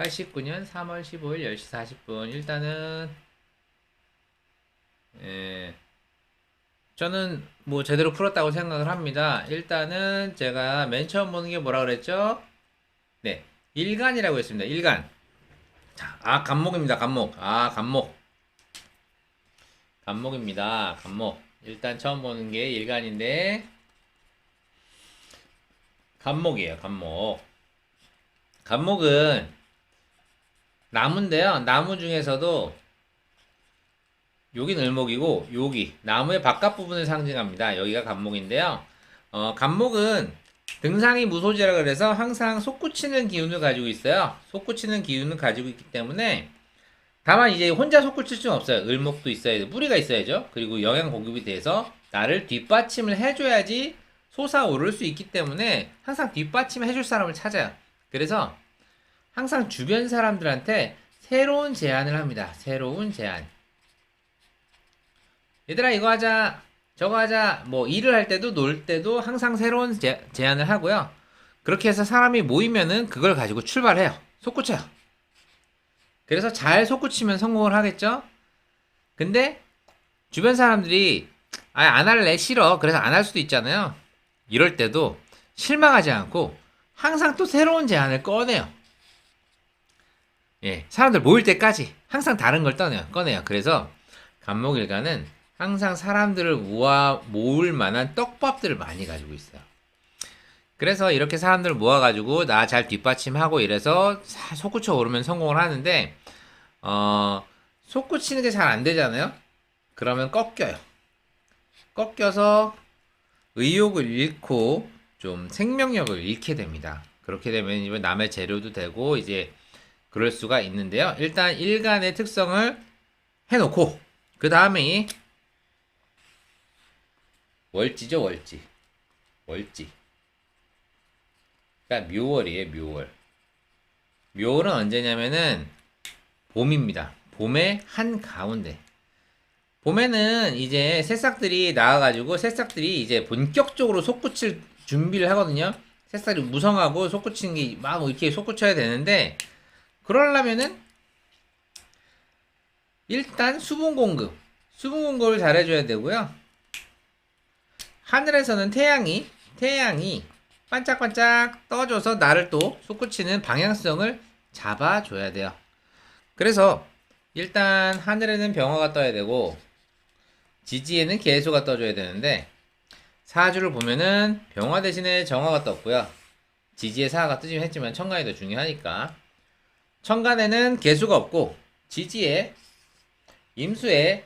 89년 3월 15일 10시 40분. 일단은, 예, 저는 뭐 제대로 풀었다고 생각을 합니다. 일단은 제가 맨 처음 보는 게 뭐라 그랬죠? 네, 일간이라고 했습니다. 일간. 자, 간목입니다. 간목. 간목. 간목입니다. 간목. 일단 처음 보는 게 일간인데, 간목이에요. 간목. 간목은 나무인데요. 나무 중에서도 여긴 을목이고 여기 나무의 바깥 부분을 상징합니다. 여기가 간목인데요. 간목은 등상이 무소지라 그래서 항상 솟구치는 기운을 가지고 있어요. 솟구치는 기운을 가지고 있기 때문에 다만 이제 혼자 솟구칠 수는 없어요. 을목도 있어야 돼. 뿌리가 있어야죠. 그리고 영양 공급이 돼서 나를 뒷받침을 해줘야지 솟아오를 수 있기 때문에 항상 뒷받침 해줄 사람을 찾아요. 그래서 항상 주변 사람들한테 새로운 제안을 합니다. 새로운 제안. 얘들아 이거 하자, 저거 하자. 뭐 일을 할 때도 놀 때도 항상 새로운 제안을 하고요. 그렇게 해서 사람이 모이면은 그걸 가지고 출발해요. 솟구쳐요. 그래서 잘 솟구치면 성공을 하겠죠. 근데 주변 사람들이 안 할래, 싫어, 그래서 안 할 수도 있잖아요. 이럴 때도 실망하지 않고 항상 또 새로운 제안을 꺼내요. 예, 사람들 모일 때까지 항상 다른 걸 꺼내요. 그래서 간목일가는 항상 사람들을 모을 만한 떡밥들을 많이 가지고 있어요. 그래서 이렇게 사람들을 모아가지고 나 잘 뒷받침하고 이래서 솟구쳐 오르면 성공을 하는데, 솟구치는 게 잘 안 되잖아요? 그러면 꺾여요. 꺾여서 의욕을 잃고 좀 생명력을 잃게 됩니다. 그렇게 되면 이제 남의 재료도 되고 이제 그럴 수가 있는데요. 일단 일간의 특성을 해놓고 그 다음에 월지죠. 월지. 그러니까 묘월이에요. 묘월은 언제냐면은 봄입니다. 봄의 한가운데. 봄에는 이제 새싹들이 나와가지고 새싹들이 이제 본격적으로 솟구칠 준비를 하거든요. 새싹이 무성하고 솟구치는 게 막 이렇게 솟구쳐야 되는데, 그러려면은 일단 수분 공급을 잘 해줘야 되고요. 하늘에서는 태양이 반짝반짝 떠줘서 나를 또 솟구치는 방향성을 잡아줘야 돼요. 그래서 일단 하늘에는 병화가 떠야 되고 지지에는 계수가 떠줘야 되는데, 사주를 보면은 병화 대신에 정화가 떴고요. 지지에 사화가 뜨긴 했지만 천간이 더 중요하니까 천간에는 계수가 없고 지지에 임수에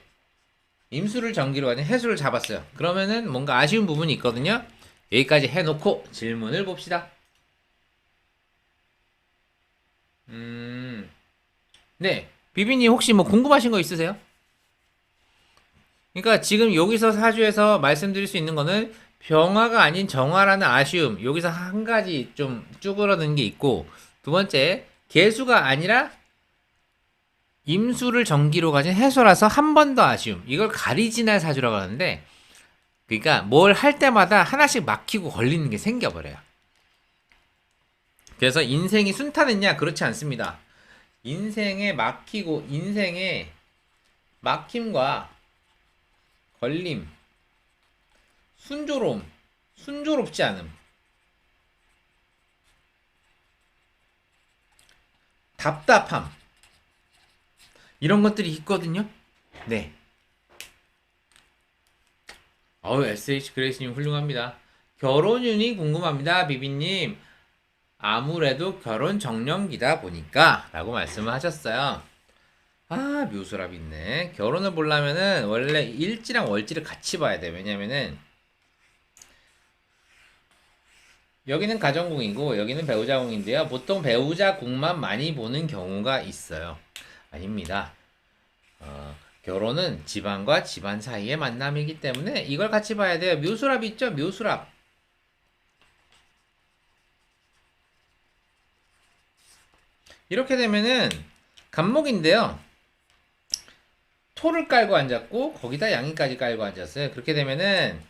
임수를 전기로 가진 해수를 잡았어요. 그러면은 뭔가 아쉬운 부분이 있거든요. 여기까지 해놓고 질문을 봅시다. 네, 비비님 혹시 뭐 궁금하신 거 있으세요? 그러니까 지금 여기서 사주에서 말씀드릴 수 있는 거는 병화가 아닌 정화라는 아쉬움. 여기서 한 가지 좀 쭈그러든 게 있고, 두 번째 개수가 아니라 임수를 정기로 가진 해소라서 한 번 더 아쉬움. 이걸 가리지날 사주라고 하는데, 그러니까 뭘 할 때마다 하나씩 막히고 걸리는 게 생겨버려요. 그래서 인생이 순탄했냐? 그렇지 않습니다. 인생의 막힘과 걸림, 순조롭지 않음, 답답함, 이런 것들이 있거든요. 네. SH 그레이스님 훌륭합니다. 결혼운이 궁금합니다, 비비님. 아무래도 결혼 정년기다 보니까 라고 말씀을 하셨어요. 묘수랍 있네. 결혼을 보려면은 원래 일지랑 월지를 같이 봐야 돼. 왜냐면은 여기는 가정궁이고 여기는 배우자궁인데요. 보통 배우자궁만 많이 보는 경우가 있어요. 아닙니다. 결혼은 집안과 집안 사이의 만남이기 때문에 이걸 같이 봐야 돼요. 묘수랍 있죠? 묘수랍. 이렇게 되면은 간목인데요. 토를 깔고 앉았고 거기다 양인까지 깔고 앉았어요. 그렇게 되면은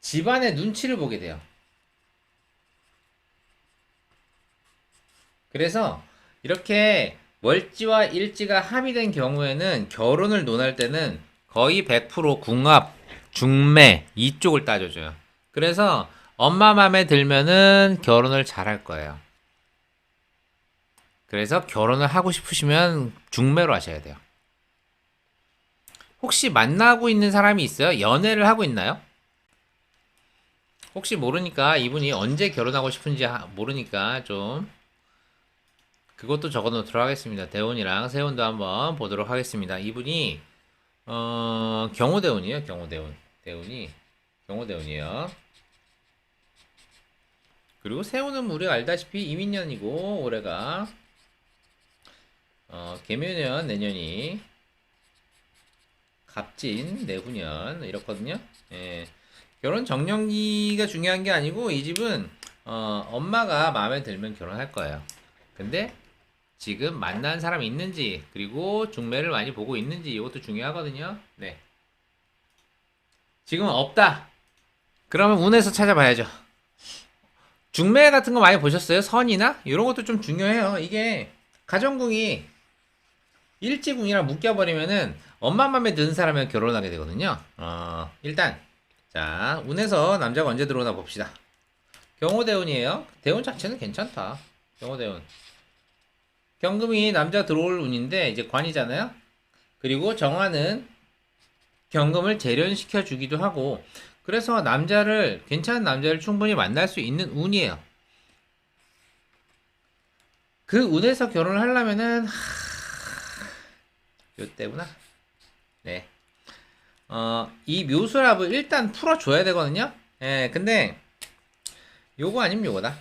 집안의 눈치를 보게 돼요. 그래서 이렇게 월지와 일지가 합의된 경우에는 결혼을 논할 때는 거의 100% 궁합, 중매 이쪽을 따져줘요. 그래서 엄마 맘에 들면은 결혼을 잘 할 거예요. 그래서 결혼을 하고 싶으시면 중매로 하셔야 돼요. 혹시 만나고 있는 사람이 있어요? 연애를 하고 있나요? 혹시 모르니까 이분이 언제 결혼하고 싶은지 모르니까 좀 그것도 적어 놓도록 하겠습니다. 대운이랑 세운도 한번 보도록 하겠습니다. 이분이 경호대운이에요. 경호대운. 대운이 경호대운이에요. 그리고 세운은 우리가 알다시피 이민년이고 올해가 개묘년 내년이 갑진 내후년 이렇거든요. 예. 결혼 정년기가 중요한 게 아니고 이 집은 엄마가 마음에 들면 결혼할 거예요. 근데 지금 만난 사람이 있는지 그리고 중매를 많이 보고 있는지 이것도 중요하거든요. 네. 지금은 없다. 그러면 운에서 찾아봐야죠. 중매 같은 거 많이 보셨어요? 선이나 이런 것도 좀 중요해요. 이게 가정궁이 일지궁이랑 묶여버리면은 엄마 맘에 드는 사람이랑 결혼하게 되거든요. 일단 자 운에서 남자가 언제 들어오나 봅시다. 경호대운이에요. 대운 자체는 괜찮다. 경호대운. 경금이 남자 들어올 운인데 이제 관이잖아요. 그리고 정화는 경금을 재련시켜 주기도 하고 그래서 남자를 괜찮은 남자를 충분히 만날 수 있는 운이에요. 그 운에서 결혼을 하려면은 요때구나. 네. 이 묘수랍을 일단 풀어줘야 되거든요. 예, 근데 요거 아니면 요거다.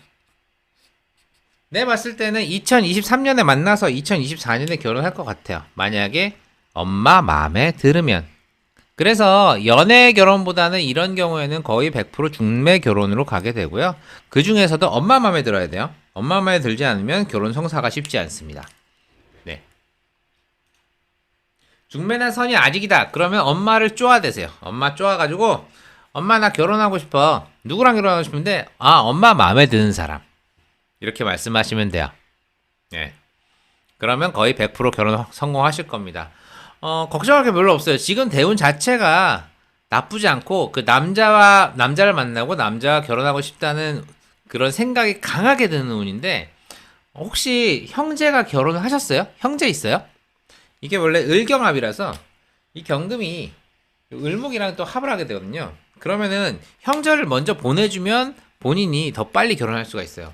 내 봤을 때는 2023년에 만나서 2024년에 결혼할 것 같아요. 만약에 엄마 마음에 들으면. 그래서 연애 결혼보다는 이런 경우에는 거의 100% 중매 결혼으로 가게 되고요. 그 중에서도 엄마 마음에 들어야 돼요. 엄마 마음에 들지 않으면 결혼 성사가 쉽지 않습니다. 네. 중매나 선이 아직이다. 그러면 엄마를 쪼아대세요. 엄마 쪼아가지고 엄마 나 결혼하고 싶어. 누구랑 결혼하고 싶은데 엄마 마음에 드는 사람. 이렇게 말씀하시면 돼요. 네. 그러면 거의 100% 결혼 성공하실 겁니다. 걱정할 게 별로 없어요. 지금 대운 자체가 나쁘지 않고 그 남자를 만나고 남자와 결혼하고 싶다는 그런 생각이 강하게 드는 운인데 혹시 형제가 결혼을 하셨어요? 형제 있어요? 이게 원래 을경합이라서 이 경금이 을목이랑 또 합을 하게 되거든요. 그러면은 형제를 먼저 보내주면 본인이 더 빨리 결혼할 수가 있어요.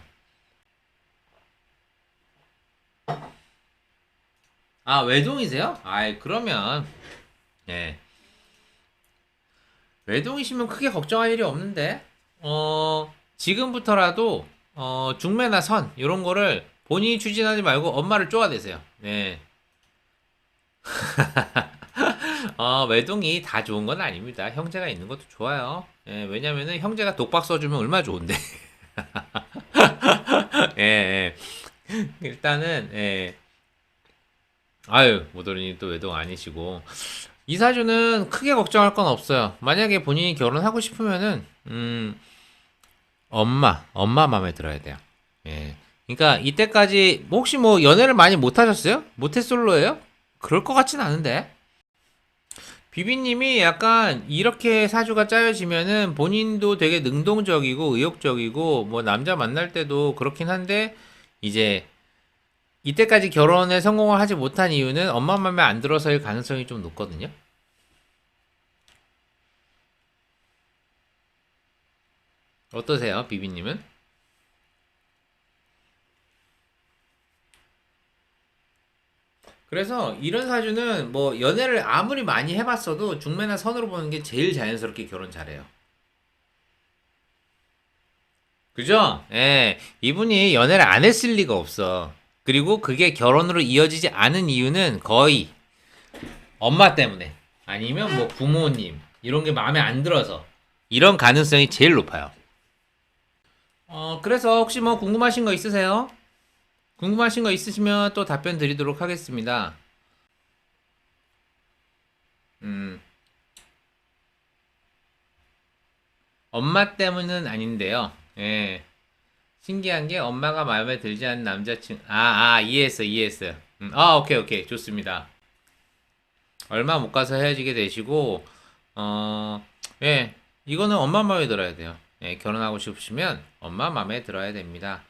외동이세요? 그러면 예. 외동이시면 크게 걱정할 일이 없는데 지금부터라도 중매나 선 이런 거를 본인이 추진하지 말고 엄마를 쪼아대세요. 네. 외동이 다 좋은 건 아닙니다. 형제가 있는 것도 좋아요. 예, 왜냐면은 형제가 독박 써주면 얼마나 좋은데. 예, 예. 일단은 모더리님 또 외동 아니시고 이사주는 크게 걱정할 건 없어요. 만약에 본인이 결혼하고 싶으면은 엄마 마음에 들어야 돼요. 예. 그러니까 이때까지 혹시 뭐 연애를 많이 못 하셨어요? 모태솔로예요? 그럴 것 같진 않은데. 비비님이 약간 이렇게 사주가 짜여지면은 본인도 되게 능동적이고 의욕적이고 뭐 남자 만날 때도 그렇긴 한데 이제 이때까지 결혼에 성공을 하지 못한 이유는 엄마 맘에 안 들어서일 가능성이 좀 높거든요. 어떠세요, 비비님은? 그래서 이런 사주는 뭐 연애를 아무리 많이 해봤어도 중매나 선으로 보는 게 제일 자연스럽게 결혼 잘해요. 그죠? 예, 이분이 연애를 안 했을 리가 없어. 그리고 그게 결혼으로 이어지지 않은 이유는 거의 엄마 때문에 아니면 뭐 부모님 이런 게 마음에 안 들어서 이런 가능성이 제일 높아요. 그래서 혹시 뭐 궁금하신 거 있으세요? 궁금하신 거 있으시면 또 답변 드리도록 하겠습니다. 음, 엄마 때문은 아닌데요. 예. 신기한 게 엄마가 마음에 들지 않는 남자친구. 이해했어, 이해했어요. 오케이, 오케이. 좋습니다. 얼마 못 가서 헤어지게 되시고, 예, 이거는 엄마 마음에 들어야 돼요. 예, 결혼하고 싶으시면 엄마 마음에 들어야 됩니다.